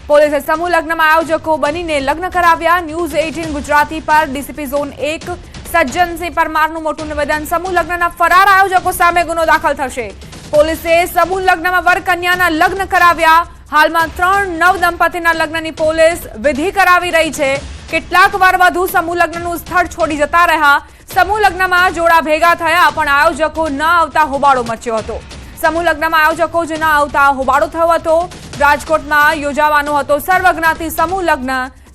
પોલીસે સમૂહ લગ્નમાં આયોજકો બનીને લગ્ન કરાવ્યા। ન્યૂઝ 18 ગુજરાતી પર ડીસીપી ઝોન 1 સજ્જનસિંહ પરમારનું મોટું નિવેદન। સમૂહ લગ્નના ફરાર આયોજકો સામે ગુનો દાખલ થશે। પોલીસે સમૂહ લગ્નમાં વર કન્યાના લગ્ન કરાવ્યા। હાલમાં 3 નવ દંપતીના લગ્નની પોલીસ વિધિ કરાવી રહી છે। કેટલાક વાર વધુ સમૂહ લગ્નનું સ્થળ છોડી જતા રહ્યા। સમૂહ લગ્નમાં જોડા ભેગા થયા પણ આયોજકો ન આવતા હોબાળો મચ્યો હતો। સમૂહ લગ્નમાં આયોજકો જ ન આવતા હોબાળો થયો હતો। રાજકોટમાં યોજાવાનો હતો સર્વજ્ઞાતિ સમૂહ લગ્ન,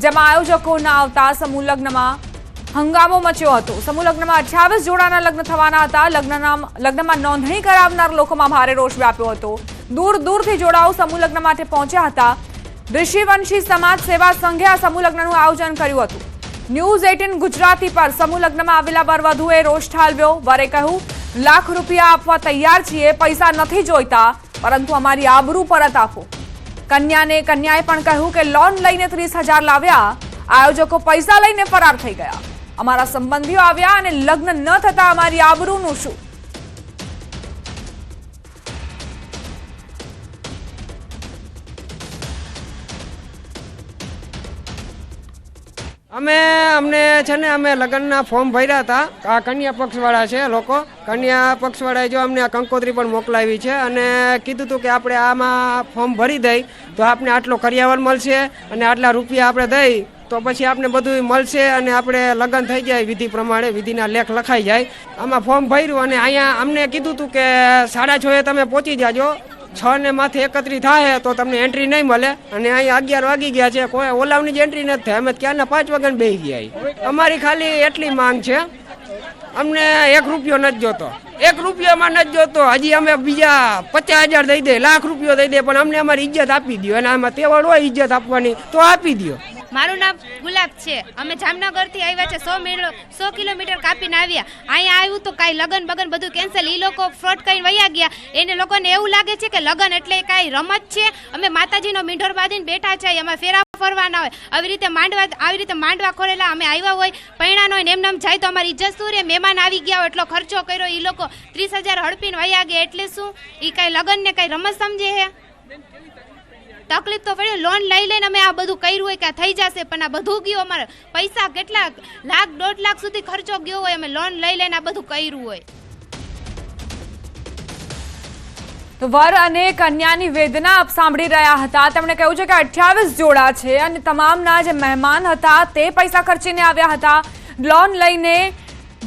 જેમાં આયોજકો ન આવતા સમૂહ લગ્નમાં હંગામો મચ્યો હતો। સમૂહ લગ્નમાં 28 જોડાના લગ્ન થવાના હતા। લગ્નમાં નોંધણી કરાવનાર લોકોમાં ભારે રોષ વ્યાપ્યો હતો। દૂર દૂરથી જોડાઓ સમૂહ લગ્ન માટે પહોંચ્યા હતા। ઋષિવંશી સમાજ સેવા સંઘે આ સમૂહ લગ્નનું આયોજન કર્યું હતું। ન્યૂઝ 18 ગુજરાતી પર સમૂહ લગ્નમાં આવેલા વરવધુએ રોષ ઠાલવ્યો। વરે કહ્યું, લાખ રૂપિયા આપવા તૈયાર છીએ, પૈસા નથી જોઈતા, પરંતુ અમારી આબરૂ પરત આપો। કન્યાએ પણ કહ્યું કે લોન લઈને 30,000 લાવ્યા। આયોજકો પૈસા લઈને ફરાર થઈ ગયા। અમારા સંબંધીઓ આવ્યા અને લગ્ન ન થતા અમારી આબરૂનું શું? અમને છે ને અમે લગ્નના ફોર્મ ભર્યા હતા। આ કન્યા પક્ષવાળા છે લોકો, કન્યા પક્ષવાળાએ જો અમને આ કંકોત્રી પણ મોકલાવી છે અને કીધું હતું કે આપણે આમાં ફોર્મ ભરી દઈ તો આપણે આટલો કરિયાવર મળશે અને આટલા રૂપિયા આપણે દઈ તો પછી આપણે બધું મળશે અને આપણે લગ્ન થઈ જાય વિધિ પ્રમાણે, વિધિના લેખ લખાઈ જાય। આમાં ફોર્મ ભર્યું અને અહીંયા અમને કીધું હતું કે 6:30 તમે પહોંચી જાજો, 6 ને માથે 31 થાય તો તમને એન્ટ્રી નહીં મળે અને અહીંયા 11 વાગી ગયા છે, કોઈ ઓલાવની જ એન્ટ્રી નથી થઈ। અમે ક્યારના 5 વાગ્યાને બેસી ગયા। અમારી ખાલી એટલી માંગ છે, અમને 1 રૂપિયો નથી જોતો, 1 રૂપિયામાં નથી જોતો। હજી અમે બીજા 50,000 દઈ દે, લાખ રૂપિયો દઈ દે, પણ અમને અમારી ઇજ્જત આપી દો અને આમાં તેવડ હોય ઇજ્જત આપવાની તો આપી દો। મારું નામ ગુલાબ છે। અમે જામનગરથી આવ્યા છે, 100 કિલોમીટર કાપીને આવ્યા। અહીંયા આવ્યું તો કાંઈ લગન બગન બધું કેન્સલ। એ લોકો ફ્રોડ કરીને વયા ગયા। એને લોકોને એવું લાગે છે કે લગન એટલે કાંઈ રમત છે। અમે માતાજીનો મીંઢોર બાંધીને બેઠા છીએ, અમે ફેરા ફરવાના હોય, આવી રીતે માંડવા ખોરેલા અમે આવ્યા હોય, પૈણાનો હોય ને એમ જાય તો અમારી ઇજ્જત શું રે? મહેમાન આવી ગયા હોય એટલો ખર્ચો કર્યો, એ લોકો 30,000 હડપીને વયા ગયા, એટલે શું એ કાંઈ લગનને કાંઈ રમત સમજે હે? તકલીફ તો પડે, લોન લઈ લઈને અમે આ બધું કર્યું હોય કે થઈ જશે, પણ આ બધું ગયું અમારે પૈસા કેટલા લાખ 1.5 લાખ સુધી ખર્ચો ગયો હોય, અમે લોન લઈ લઈને આ બધું કર્યું હોય। તો વર અને કન્યાની વેદના આપ સાંભળી રહ્યા હતા। તેમણે કહ્યું છે કે 28 જોડા છે અને તમામના જે મહેમાન હતા તે પૈસા ખર્ચીને આવ્યા હતા। લોન લઈને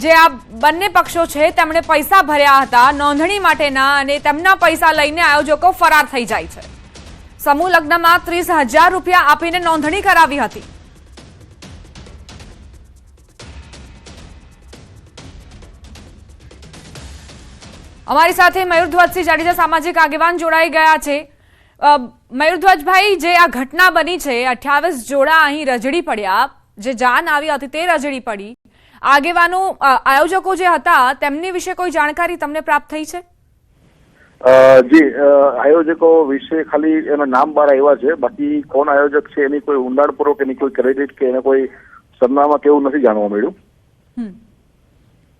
જે આ બંને પક્ષો છે તેમણે પૈસા ભર્યા હતા નોંધણી માટેના અને તેમના પૈસા લઈને આયોજકો ફરાર થઈ જાય છે। સમૂહ લગ્નમાં 30,000 રૂપિયા આપીને નોંધણી કરાવી હતી। અમારી સાથે મયુરધ્વજસિંહ જાડેજા સામાજિક આગેવાન જોડાઈ ગયા છે। મયુરધ્વજભાઈ, જે આ ઘટના બની છે, 28 જોડા અહીં રજડી પડ્યા, જે જાન આવી હતી તે રજડી પડી, આગેવાનો આયોજકો જે હતા તેમની વિશે કોઈ જાણકારી તમને પ્રાપ્ત થઈ છે? જી, આયોજકો વિશે ખાલી એના નામ બહાર આવ્યા છે, બાકી કોણ આયોજક છે એની કોઈ ઊંડાણપૂર્વક એની કોઈ ક્રેડિટ કે એને કોઈ સરનામા કેવું નથી જાણવા મળ્યું।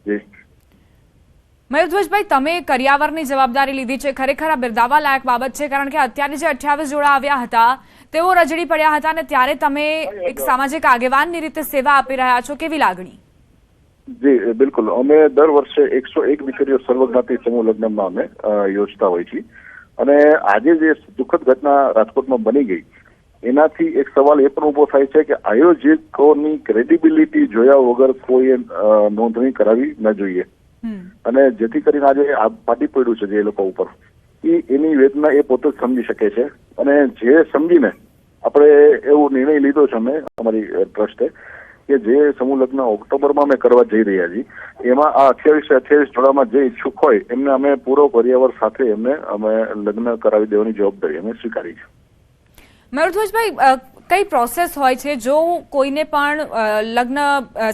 જી મયુરધ્વજભાઈ, તમે કરિયાવરની જવાબદારી લીધી છે, ખરેખર આ બિરદાવવા લાયક બાબત છે, કારણ કે અત્યારે જે 28 જોડા આવ્યા હતા તેઓ રજડી પડ્યા હતા અને ત્યારે તમે એક સામાજિક આગેવાનની રીતે સેવા આપી રહ્યા છો, કેવી લાગણી? જી બિલકુલ, અમે દર વર્ષે 101 દીકરીઓ સર્વજ્ઞાતિ સમૂહ લગ્નમાં અમે યોજતા હોય છીએ અને આજે જે દુઃખદ ઘટના રાજકોટમાં બની ગઈ એનાથી એક સવાલ એ પણ ઉભો થાય છે કે આયોજકોની ક્રેડિબિલિટી જોયા વગર કોઈ નોંધણી કરાવી ન જોઈએ અને જેથી કરીને આજે આ ફાટી પડ્યું છે જે એ લોકો ઉપર, એની વેદના એ પોતે જ સમજી શકે છે અને જે સમજીને આપણે એવો નિર્ણય લીધો છે અમે અમારી ટ્રસ્ટે કે જે સમૂહ લગ્ન ઓક્ટોબરમાં અમે કરવા જઈ રહ્યા છીએ, એમાં આ 28 જોડામાં જે ઈચ્છુક હોય એમને અમે પૂરો કરિયાવર સાથે એમને અમે લગ્ન કરાવી દેવાની જવાબદારી અમે સ્વીકારી છે। મયુરધ્વજભાઈ, કઈ પ્રોસેસ હોય છે જો કોઈને પણ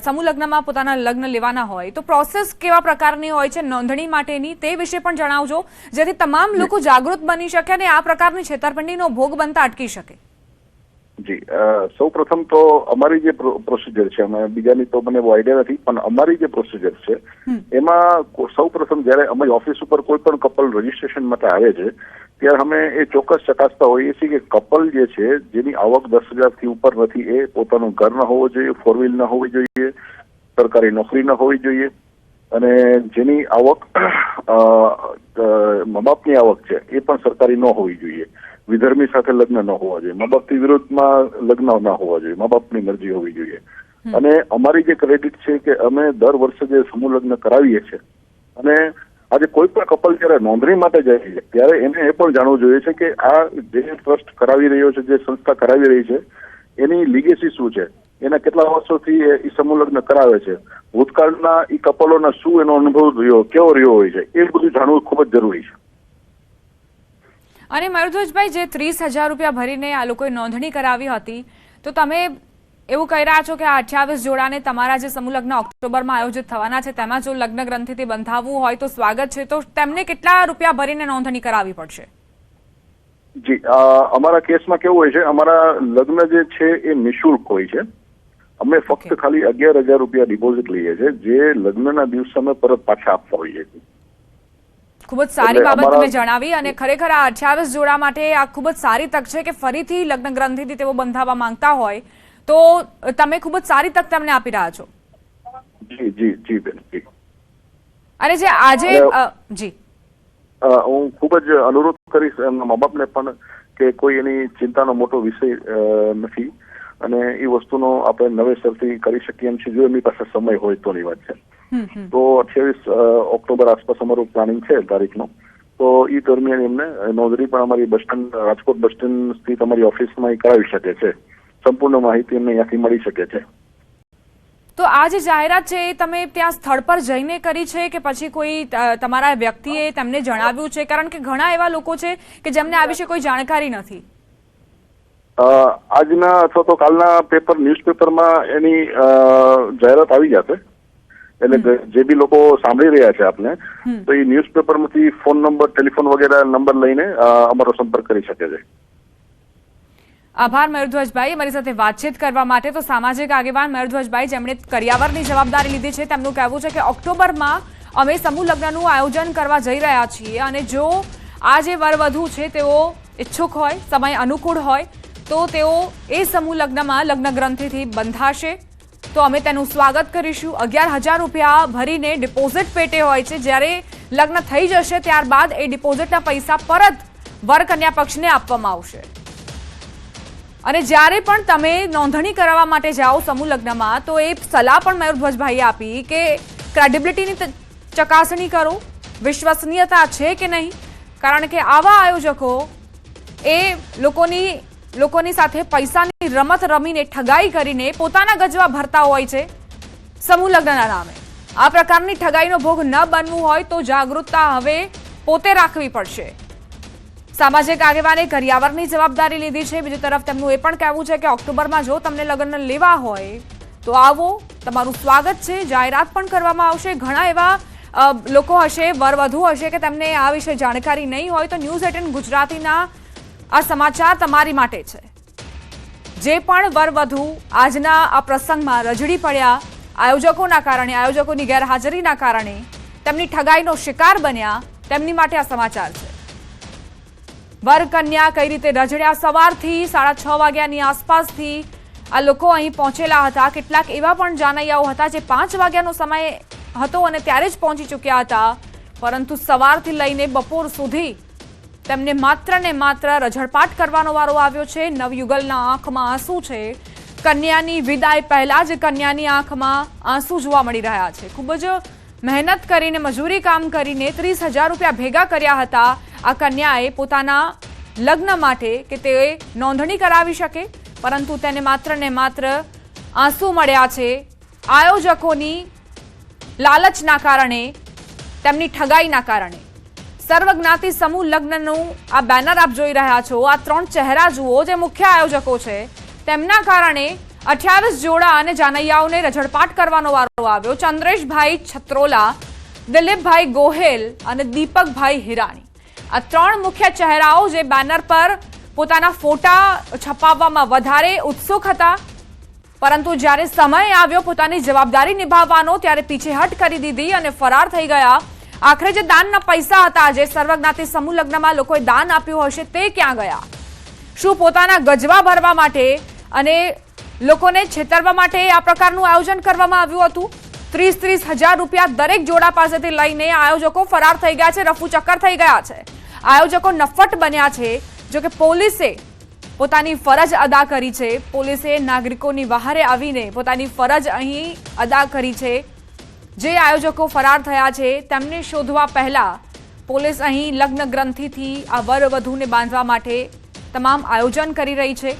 સમૂહ લગ્નમાં પોતાના લગ્ન લેવાના હોય તો પ્રોસેસ કેવા પ્રકારની હોય છે નોંધણી માટેની, તે વિશે પણ જણાવજો, જેથી તમામ લોકો જાગૃત બની શકે અને આ પ્રકારની છેતરપિંડીનો ભોગ બનતા અટકી શકે। જી, સૌ પ્રથમ તો અમારી જે પ્રોસિજર છે, અમે બીજાની તો મને બહુ આઈડિયા નથી, પણ અમારી જે પ્રોસિજર છે એમાં સૌ પ્રથમ જયારે અમારી ઓફિસ ઉપર કોઈ પણ કપલ રજીસ્ટ્રેશન માટે આવે છે ત્યારે અમે એ ચોક્કસ ચકાસતા હોઈએ છીએ કે કપલ જે છે જેની આવક 10,000 ઉપર નથી, એ પોતાનું ઘર ન હોવું જોઈએ, 4 વ્હીલ ન હોવી જોઈએ, સરકારી નોકરી ન હોવી જોઈએ, અને જેની આવક મા બાપની આવક છે એ પણ સરકારી ન હોવી જોઈએ, વિધર્મી સાથે લગ્ન ન હોવા જોઈએ, મા બાપની વિરુદ્ધમાં લગ્ન ન હોવા જોઈએ, મા બાપની મરજી હોવી જોઈએ. અને અમારી જે ક્રેડિટ છે કે અમે દર વર્ષે જે સમૂહ લગ્ન કરાવીએ છીએ, અને આજે કોઈ પણ કપલ જયારે નોંધણી માટે જાય છે ત્યારે એને એ પણ જાણવું જોઈએ છે કે આ જે ટ્રસ્ટ કરાવી રહ્યો છે, જે સંસ્થા કરાવી રહી છે, એની લીગેસી શું છે, એના કેટલા વર્ષોથી એ સમૂહ લગ્ન કરાવે છે, ભૂતકાળના એ કપલોના શું એનો અનુભવ રહ્યો, કેવો રહ્યો હોય છે, એ બધું જાણવું ખૂબ જ જરૂરી છે. અને મયુરધ્વજભાઈ, જે 30,000 રૂપિયા ભરીને આ લોકોએ નોંધણી કરાવી હતી, તો તમે એવું કહી રહ્યા છો કે આ 28 જોડાને તમારા જે સમૂહ લગ્ન ઓક્ટોબરમાં આયોજિત થવાના છે તેમાં જો લગ્ન ગ્રંથિથી બંધાવવું હોય તો સ્વાગત છે, તો તેમને કેટલા રૂપિયા ભરીને નોંધણી કરાવવી પડશે? જી, અમારા કેસમાં કેવું હોય છે, અમારા લગ્ન જે છે એ નિઃશુલ્ક હોય છે. અમે ફક્ત ખાલી 11,000 રૂપિયા ડિપોઝિટ લઈએ છીએ, જે લગ્નના દિવસે અમે પરત પાછા આપવા હોઈએ છીએ. ખૂબ જ સારી બાબત તમે જણાવી, અને ખરેખર આ 28 જોડા માટે આ ખૂબ જ સારી તક છે કે ફરીથી લગ્ન ગ્રંથિથી તેઓ બંધાવવા માંગતા હોય તો તમે ખૂબ જ સારી તક તમને આપી રહ્યા છો. જી જી જી બેન, જી. અને જે આજે જી હું ખૂબ જ અનુરોધ કરીશ એમના મા બાપને પણ કે કોઈ એની ચિંતાનો મોટો વિષય નથી, અને એ વસ્તુનો આપણે નવેસરથી કરી શકીએ એમ છે, જો એમની પાસે સમય હોય તોની વાત છે. તો 28 ઓક્ટોબર આસપાસ અમારું પ્લાનિંગ છે તારીખનો, તો એ દરમિયાન એમને નોંધણી પણ અમારી bus stand, Rajkot bus stand સ્થિત અમારી ઓફિસમાં કરાવી શકે છે. સંપૂર્ણ માહિતી એમને અહીંયાથી મળી શકે છે. તો આ જે જાહેરાત છે એ તમે ત્યાં સ્થળ પર જઈને કરી છે કે પછી કોઈ તમારા વ્યક્તિએ તેમને જણાવ્યું છે? કારણ કે ઘણા એવા લોકો છે કે જેમને આ વિશે કોઈ જાણકારી નથી. આજના અથવા તો કાલના ન્યૂઝપેપરમાં એની જાહેરાત આવી જશે, એટલે જે બી લોકો સાંભળી રહ્યા છે આપને, તો એ ન્યૂઝપેપરમાંથી ફોન નંબર, ટેલિફોન વગેરે નંબર લઈને અમારો સંપર્ક કરી શકે છે. આભાર મયુરધ્વજભાઈ અમારી સાથે વાતચીત કરવા માટે. તો સામાજિક આગેવાન મયુરધ્વજભાઈ, જેમણે કરિયાવરની જવાબદારી લીધી છે, તેમનું કહેવું છે કે ઓક્ટોબરમાં અમે સમૂહ લગ્નનું આયોજન કરવા જઈ રહ્યા છીએ, અને જો આ જે વરવધુ છે તેઓ ઈચ્છુક હોય, સમય અનુકૂળ હોય, તો તેઓ એ સમૂહ લગ્નમાં લગ્ન ગ્રંથિથી બંધાશે તો અમે તેનું સ્વાગત કરીશું. 11,000 રૂપિયા ભરીને ડિપોઝિટ પેટે હોય છે, જ્યારે લગ્ન થઈ જશે ત્યારબાદ એ ડિપોઝિટના પૈસા પરત વર કન્યા પક્ષને આપવામાં આવશે. અને જ્યારે પણ તમે નોંધણી કરાવવા માટે જાઓ સમૂહ લગ્નમાં, તો એ સલાહ પણ મયુરધ્વજભાઈએ આપી કે ક્રેડિબિલિટીની ચકાસણી કરો, વિશ્વસનીયતા છે કે નહીં, કારણ કે આવા આયોજકો એ લોકોની સાથે પૈસાની રમત રમીને ઠગાઈ કરીને પોતાના ગજવા ભરતા હોય છે સમૂહ લગ્નના નામે. આ પ્રકારની ઠગાઈનો ભોગ ન બનવું હોય તો જાગૃતતા હવે પોતે રાખવી પડશે. સામાજિક આગેવાને કરિયાવરની જવાબદારી લીધી છે. બીજી તરફ તેમનું એ પણ કહેવું છે કે ઓક્ટોબરમાં જો તમને લગ્ન લેવા હોય તો આવો, તમારું સ્વાગત છે. જાહેરાત પણ કરવામાં આવશે. ઘણા એવા લોકો હશે, વરવધુ હશે કે તેમને આ વિશે જાણકારી નહીં હોય, તો ન્યૂઝ 18 ગુજરાતીના આ સમાચાર તમારી માટે છે. જે પણ વરવધુ આજના આ પ્રસંગમાં રજડી પડ્યા આયોજકોના કારણે, આયોજકોની ગેરહાજરીના કારણે તેમની ઠગાઈનો શિકાર બન્યા, તેમની માટે આ સમાચાર છે. વર કન્યા કઈ રીતે રજડ્યા, સવારથી 6:30 વાગ્યાની આસપાસથી આ લોકો અહીં પહોંચેલા હતા. કેટલાક એવા પણ જાનૈયાઓ હતા જે 5 વાગ્યાનો સમય હતો અને ત્યારે જ પહોંચી ચૂક્યા હતા, પરંતુ સવારથી લઈને બપોર સુધી તેમને માત્ર ને માત્ર રઝળપાટ કરવાનો વારો આવ્યો છે. નવયુગલના આંખમાં આંસુ છે. કન્યાની વિદાય પહેલા જ કન્યાની આંખમાં આંસુ જોવા મળી રહ્યા છે. ખૂબ જ મહેનત કરીને, મજૂરી કામ કરીને 30,000 રૂપિયા ભેગા કર્યા હતા આ કન્યાએ પોતાના લગ્ન માટે કે તે નોંધણી કરાવી શકે, પરંતુ તેને માત્ર ને માત્ર આંસુ મળ્યા છે આયોજકોની લાલચના કારણે, તેમની ઠગાઈના કારણે. સર્વજ્ઞાતિ સમૂહ લગ્નનું આ બેનર આપ જોઈ રહ્યા છો. આ 3 ચહેરા જુઓ જે મુખ્ય આયોજકો છે, તેમના કારણે 28 જોડા અને જાનૈયાઓને રઝળપાટ કરવાનો વારો આવ્યો. ચંદ્રેશભાઈ છત્રોલા, દિલીપભાઈ ગોહેલ અને દીપકભાઈ હિરાણી, આ 3 મુખ્ય ચહેરાઓ જે બેનર પર પોતાના ફોટા છપાવવામાં વધારે ઉત્સુક હતા, પરંતુ જ્યારે સમય આવ્યો પોતાની જવાબદારી નિભાવવાનો ત્યારે પીછેહટ કરી દીધી અને ફરાર થઈ ગયા. આખરે જે દાનના પૈસા હતા, જે સર્વજ્ઞાતિ સમૂહ લગ્નમાં લોકોએ દાન આપ્યું હશે, તે ક્યાં ગયા? શું પોતાના ગજવા ભરવા માટે અને લોકોને છેતરવા માટે આ પ્રકારનું આયોજન કરવામાં આવ્યું હતું? 30-30 હજાર રૂપિયા દરેક જોડા પાસેથી લઈને આયોજકો ફરાર થઈ ગયા છે, રફુ ચક્કર થઈ ગયા છે. આયોજકો નફ્ફટ બન્યા છે. જો કે પોલીસે પોતાની ફરજ અદા કરી છે. પોલીસે નાગરિકોની વહારે આવીને પોતાની ફરજ અહીં અદા કરી છે. જે આયોજકો ફરાર થયા છે તેમને શોધવા પહેલા પોલીસ અહીં લગ્ન ગ્રંથિથી આ વરવધુને બાંધવા માટે તમામ આયોજન કરી રહી છે.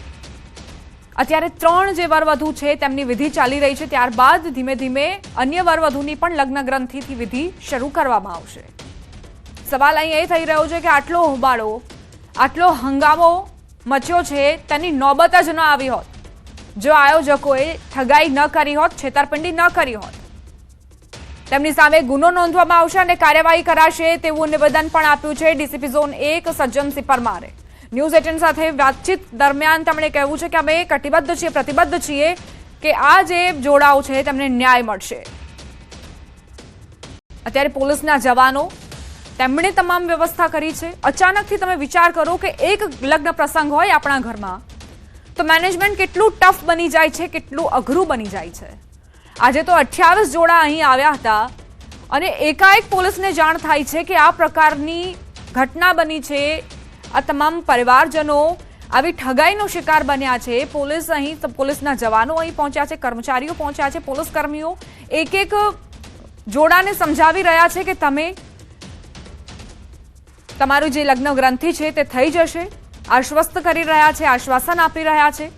અત્યારે 3 જે વરવધુ છે તેમની વિધિ ચાલી રહી છે. ત્યારબાદ ધીમે ધીમે અન્ય વરવધુની પણ લગ્ન ગ્રંથિથી વિધિ શરૂ કરવામાં આવશે. સવાલ અહીં એ થઈ રહ્યો છે કે આટલો હોબાળો, આટલો હંગામો મચ્યો છે, તેની નોબત જ ન આવી હોત જો આયોજકોએ ઠગાઈ ન કરી હોત, છેતરપિંડી ન કરી હોત. તેમની સામે ગુનો નોંધવામાં આવશે અને કાર્યવાહી કરાશે તેવું નિવેદન પણ આપ્યું છે ડીસીપી ઝોન 1 સજ્જનસિંહ પરમારે. ન્યૂઝ 18 સાથે વાતચીત દરમિયાન તેમણે કહ્યું છે કે અમે કટિબદ્ધ છીએ, પ્રતિબદ્ધ છીએ કે આ જે જોડાઓ છે તેમને ન્યાય મળશે. અત્યારે પોલીસના જવાનો તેમણે તમામ વ્યવસ્થા કરી છે. અચાનકથી તમે વિચાર કરો કે એક લગ્ન પ્રસંગ હોય આપણા ઘરમાં તો મેનેજમેન્ટ કેટલું ટફ બની જાય છે, કેટલું અઘરું બની જાય છે. આજે તો 28 જોડા અહીં આવ્યા હતા અને એકાએક પોલીસને જાણ થાય છે કે આ પ્રકારની ઘટના બની છે. આ તમામ પરિવારજનો આવી ઠગાઈનો શિકાર બન્યા છે. પોલીસ અહીં, પોલીસના જવાનો અહીં પહોંચ્યા છે, કર્મચારીઓ પહોંચ્યા છે, પોલીસ કર્મીઓ એક એક જોડાને સમજાવી રહ્યા છે કે તમે તમારું જે લગ્ન ગ્રંથિ છે તે થઈ જશે. આશ્વસ્ત કરી રહ્યા છે, આશ્વાસન આપી રહ્યા છે.